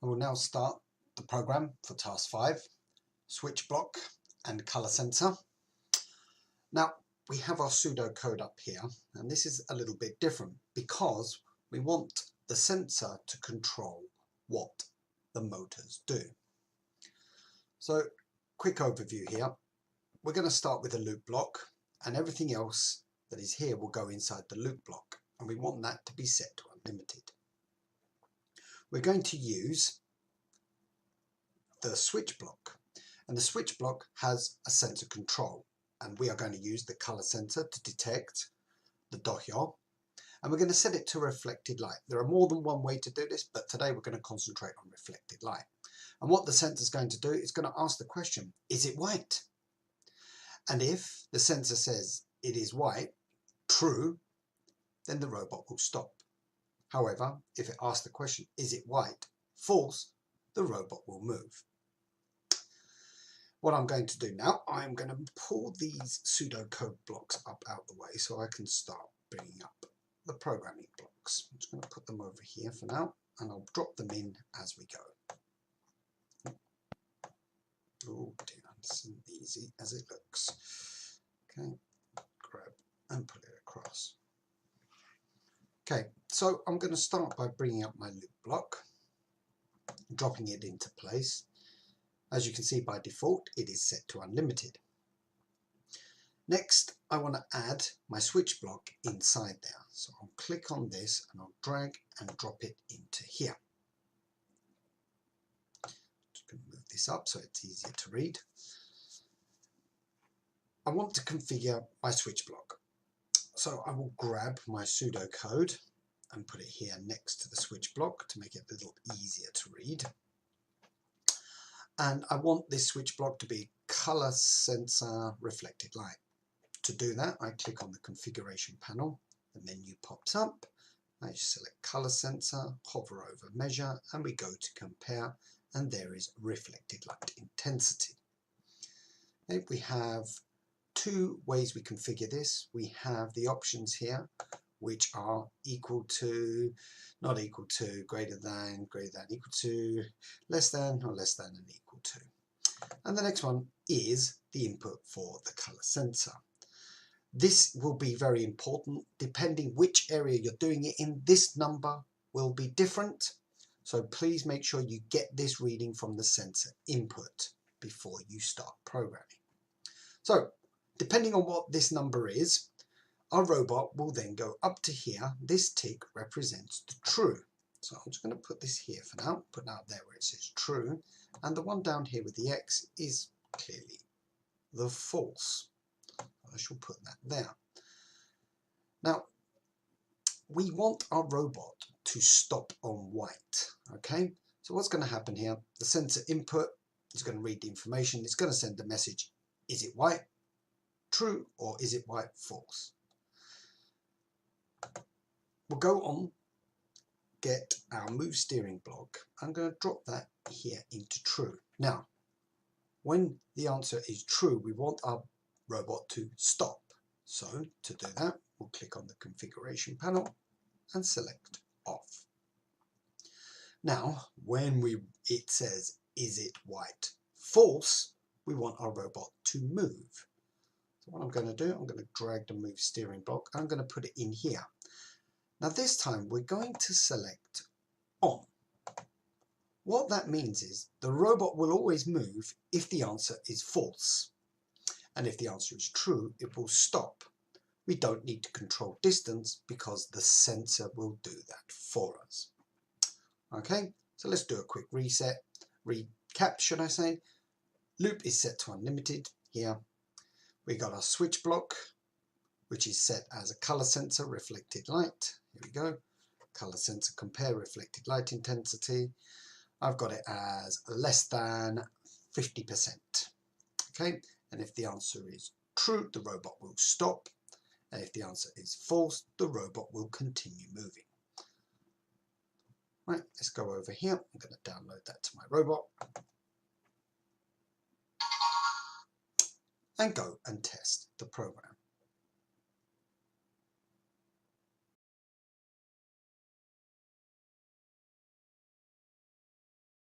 I will now start the program for task 5, switch block and color sensor. Now we have our pseudocode up here, and this is a little bit different because we want the sensor to control what the motors do. So quick overview here. We're going to start with a loop block, and everything else that is here will go inside the loop block, and we want that to be set to unlimited. We're going to use the switch block, and the switch block has a sensor control, and we are going to use the color sensor to detect the dohyo, and we're going to set it to reflected light. There are more than one way to do this, but today we're going to concentrate on reflected light. And what the sensor is going to do is going to ask the question, is it white? And if the sensor says it is white, true, then the robot will stop. However, if it asks the question, is it white, false, the robot will move. What I'm going to do now, I'm going to pull these pseudocode blocks up out the way so I can start bringing up the programming blocks. I'm just going to put them over here for now, and I'll drop them in as we go. Oh dear, this isn't easy as it looks. Okay, grab and put it across. Okay, so I'm going to start by bringing up my loop block, dropping it into place. As you can see, by default it is set to unlimited. Next, I want to add my switch block inside there. So I'll click on this and I'll drag and drop it into here. Just going to move this up so it's easier to read. I want to configure my switch block. So I will grab my pseudocode and put it here next to the switch block to make it a little easier to read. And I want this switch block to be color sensor reflected light. To do that, I click on the configuration panel, the menu pops up, I select color sensor, hover over measure, and we go to compare, and there is reflected light intensity. Okay, we have two ways we configure this. We have the options here, which are equal to, not equal to, greater than, equal to, less than, or less than and equal to. And the next one is the input for the color sensor. This will be very important depending which area you're doing it in. This number will be different, so please make sure you get this reading from the sensor input before you start programming. So depending on what this number is, our robot will then go up to here. This tick represents the true. So I'm just going to put this here for now, put out there where it says true, and the one down here with the X is clearly the false. I shall put that there. Now, we want our robot to stop on white, okay? So what's going to happen here, the sensor input is going to read the information, it's going to send a message, is it white, true, or is it white, false? We'll go on, get our move steering block. I'm going to drop that here into true. Now, when the answer is true, we want our robot to stop. So to do that, we'll click on the configuration panel and select off. Now, when it says, is it white, false, we want our robot to move. So what I'm going to do, I'm going to drag the move steering block. I'm going to put it in here. Now this time we're going to select on. What that means is the robot will always move if the answer is false. And if the answer is true, it will stop. We don't need to control distance because the sensor will do that for us. Okay, so let's do a quick reset, recap should I say. Loop is set to unlimited here. We got our switch block, which is set as a color sensor reflected light. Here we go, color sensor compare reflected light intensity. I've got it as less than 50%. Okay, and if the answer is true, the robot will stop. And if the answer is false, the robot will continue moving. Right, let's go over here. I'm going to download that to my robot. And go and test the program.